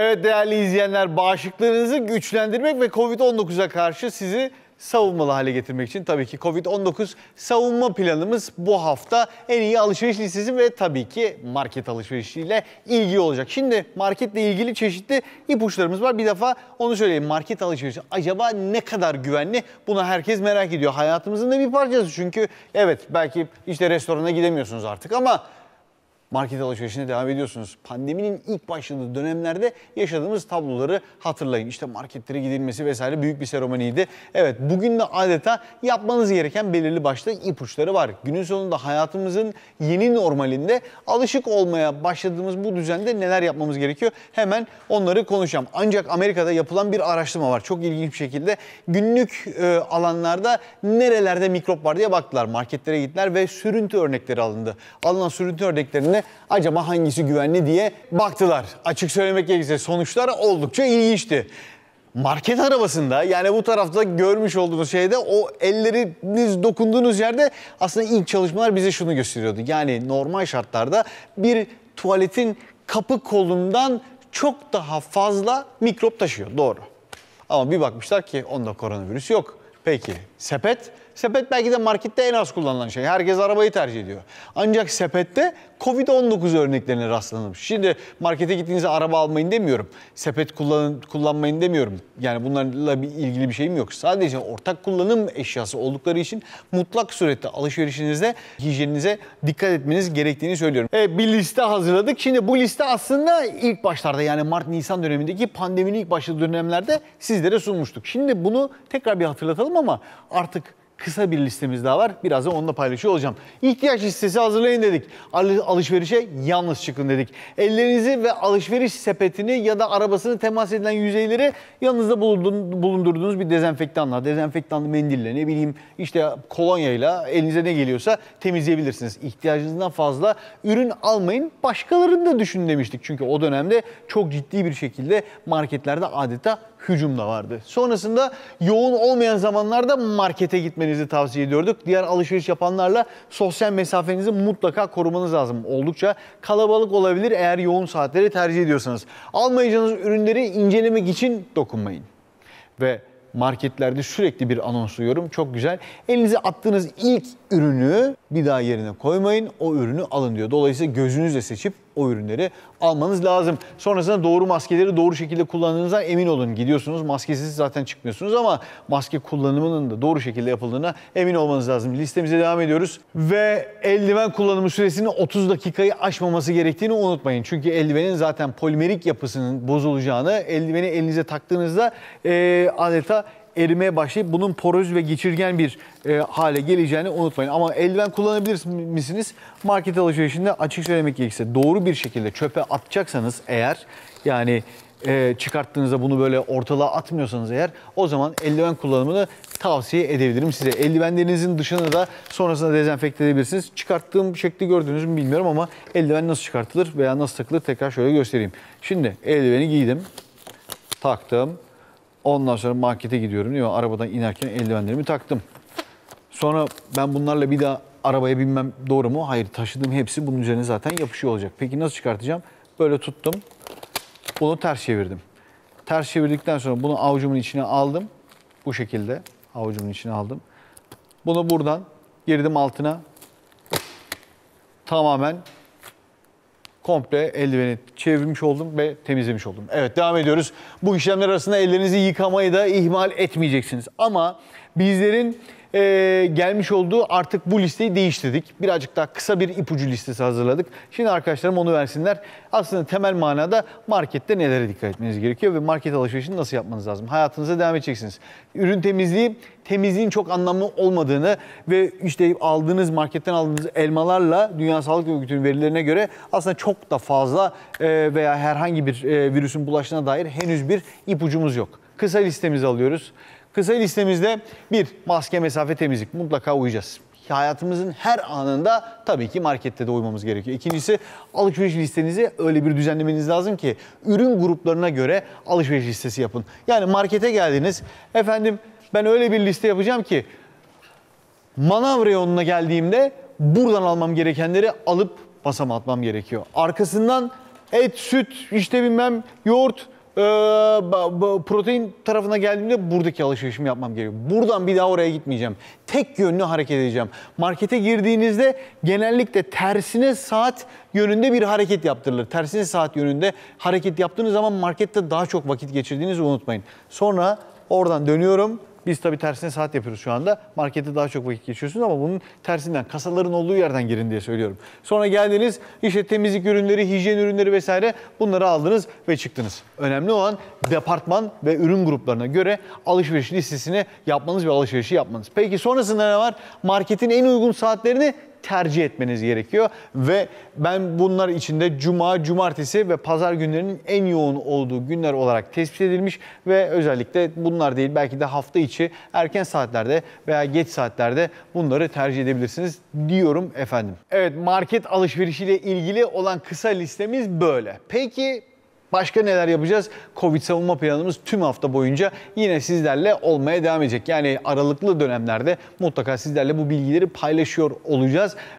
Evet değerli izleyenler, bağışıklığınızı güçlendirmek ve Covid-19'a karşı sizi savunmalı hale getirmek için tabii ki Covid-19 savunma planımız bu hafta en iyi alışveriş listesi ve tabii ki market alışverişiyle ilgili olacak. Şimdi marketle ilgili çeşitli ipuçlarımız var. Bir defa onu söyleyeyim. Market alışverişi acaba ne kadar güvenli? Bunu herkes merak ediyor. Hayatımızın da bir parçası çünkü evet belki işte restorana gidemiyorsunuz artık ama market alışverişine devam ediyorsunuz. Pandeminin ilk başladığı dönemlerde yaşadığımız tabloları hatırlayın. İşte marketlere gidilmesi vesaire büyük bir seremoniydi. Evet, bugün de adeta yapmanız gereken belirli başlı ipuçları var. Günün sonunda hayatımızın yeni normalinde alışık olmaya başladığımız bu düzende neler yapmamız gerekiyor? Hemen onları konuşacağım. Ancak Amerika'da yapılan bir araştırma var. Çok ilginç bir şekilde günlük alanlarda nerelerde mikrop var diye baktılar. Marketlere gittiler ve sürüntü örnekleri alındı. Alınan sürüntü örneklerine acaba hangisi güvenli diye baktılar. Açık söylemek gerekirse sonuçlar oldukça ilginçti. Market arabasında, yani bu tarafta görmüş olduğunuz şeyde, o elleriniz dokunduğunuz yerde aslında ilk çalışmalar bize şunu gösteriyordu. Yani normal şartlarda bir tuvaletin kapı kolundan çok daha fazla mikrop taşıyor. Doğru. Ama bir bakmışlar ki onda koronavirüs yok. Peki sepet? Sepet belki de markette en az kullanılan şey. Herkes arabayı tercih ediyor. Ancak sepette Covid-19 örneklerine rastlanmış. Şimdi markete gittiğinizde araba almayın demiyorum. Sepet kullanmayın demiyorum. Yani bunlarla ilgili bir şeyim yok. Sadece ortak kullanım eşyası oldukları için mutlak surette alışverişinizde hijyeninize dikkat etmeniz gerektiğini söylüyorum. Evet, bir liste hazırladık. Şimdi bu liste aslında ilk başlarda, yani Mart-Nisan dönemindeki pandeminin ilk başladığı dönemlerde sizlere sunmuştuk. Şimdi bunu tekrar bir hatırlatalım ama artık kısa bir listemiz daha var. Birazdan onunla paylaşıyor olacağım. İhtiyaç listesi hazırlayın dedik. Alışverişe yalnız çıkın dedik. Ellerinizi ve alışveriş sepetini ya da arabasını temas edilen yüzeyleri yanınızda bulundurduğunuz bir dezenfektanla, dezenfektanlı mendille, ne bileyim işte kolonyayla elinize ne geliyorsa temizleyebilirsiniz. İhtiyacınızdan fazla ürün almayın. Başkalarını da düşünün demiştik. Çünkü o dönemde çok ciddi bir şekilde marketlerde adeta hücum da vardı. Sonrasında yoğun olmayan zamanlarda markete gitmenizi tavsiye ediyorduk. Diğer alışveriş yapanlarla sosyal mesafenizi mutlaka korumanız lazım. Oldukça kalabalık olabilir eğer yoğun saatleri tercih ediyorsanız. Almayacağınız ürünleri incelemek için dokunmayın. Ve marketlerde sürekli bir anons duyuyorum. Çok güzel. Elinize attığınız ilk ürünü bir daha yerine koymayın. O ürünü alın diyor. Dolayısıyla gözünüzle seçip o ürünleri almanız lazım. Sonrasında doğru maskeleri doğru şekilde kullandığınızdan emin olun. Gidiyorsunuz, maskesiz zaten çıkmıyorsunuz ama maske kullanımının da doğru şekilde yapıldığına emin olmanız lazım. Listemize devam ediyoruz. Ve eldiven kullanımı süresinin 30 dakikayı aşmaması gerektiğini unutmayın. Çünkü eldivenin zaten polimerik yapısının bozulacağını, eldiveni elinize taktığınızda adeta erimeye başlayıp bunun poröz ve geçirgen bir hale geleceğini unutmayın. Ama eldiven kullanabilir misiniz? Market alışverişinde açık söylemek gerekirse doğru bir şekilde çöpe atacaksanız eğer, yani çıkarttığınızda bunu böyle ortalığa atmıyorsanız eğer, o zaman eldiven kullanımını tavsiye edebilirim size. Eldivenlerinizin dışını da sonrasında dezenfekte edebilirsiniz. Çıkarttığım şekli gördünüz mü bilmiyorum ama eldiven nasıl çıkartılır veya nasıl takılır tekrar şöyle göstereyim. Şimdi eldiveni giydim, taktım. Ondan sonra markete gidiyorum değil mi? Arabadan inerken eldivenlerimi taktım. Sonra ben bunlarla bir daha arabaya binmem doğru mu? Hayır, taşıdığım hepsi bunun üzerine zaten yapışıyor olacak. Peki nasıl çıkartacağım? Böyle tuttum. Bunu ters çevirdim. Ters çevirdikten sonra bunu avucumun içine aldım. Bu şekilde avucumun içine aldım. Bunu buradan girdim altına. Tamamen komple eldiveni çevirmiş oldum ve temizlemiş oldum. Evet, devam ediyoruz. Bu işlemler arasında ellerinizi yıkamayı da ihmal etmeyeceksiniz. Ama bizlerin gelmiş olduğu artık bu listeyi değiştirdik. Birazcık daha kısa bir ipucu listesi hazırladık. Şimdi arkadaşlarım onu versinler. Aslında temel manada markette nelere dikkat etmeniz gerekiyor ve market alışverişini nasıl yapmanız lazım? Hayatınıza devam edeceksiniz. Ürün temizliği, temizliğin çok anlamlı olmadığını ve işte marketten aldığınız elmalarla Dünya Sağlık Örgütü'nün verilerine göre aslında çok da fazla veya herhangi bir virüsün bulaştığına dair henüz bir ipucumuz yok. Kısa listemizi alıyoruz. Kısa listemizde bir, maske, mesafe, temizlik mutlaka uyacağız. Hayatımızın her anında tabii ki markette de uymamız gerekiyor. İkincisi, alışveriş listenizi öyle bir düzenlemeniz lazım ki ürün gruplarına göre alışveriş listesi yapın. Yani markete geldiniz, efendim ben öyle bir liste yapacağım ki manav reyonuna geldiğimde buradan almam gerekenleri alıp masama atmam gerekiyor. Arkasından et, süt, işte bilmem yoğurt, protein tarafına geldiğimde buradaki alışverişimi yapmam gerekiyor. Buradan bir daha oraya gitmeyeceğim. Tek yönlü hareket edeceğim. Markete girdiğinizde genellikle tersine saat yönünde bir hareket yaptırılır. Tersine saat yönünde hareket yaptığınız zaman markette daha çok vakit geçirdiğinizi unutmayın. Sonra oradan dönüyorum. Biz tabii tersine saat yapıyoruz şu anda. Markette daha çok vakit geçiyorsunuz ama bunun tersinden, kasaların olduğu yerden girin diye söylüyorum. Sonra geldiniz, işte temizlik ürünleri, hijyen ürünleri vesaire bunları aldınız ve çıktınız. Önemli olan departman ve ürün gruplarına göre alışveriş listesini yapmanız ve alışverişi yapmanız. Peki sonrasında ne var? Marketin en uygun saatlerini tercih etmeniz gerekiyor ve ben bunlar içinde cuma, cumartesi ve pazar günlerinin en yoğun olduğu günler olarak tespit edilmiş ve özellikle bunlar değil belki de hafta içi erken saatlerde veya geç saatlerde bunları tercih edebilirsiniz diyorum efendim. Evet, market alışverişiyle ilgili olan kısa listemiz böyle. Peki başka neler yapacağız? Covid savunma planımız tüm hafta boyunca yine sizlerle olmaya devam edecek. Yani aralıklı dönemlerde mutlaka sizlerle bu bilgileri paylaşıyor olacağız.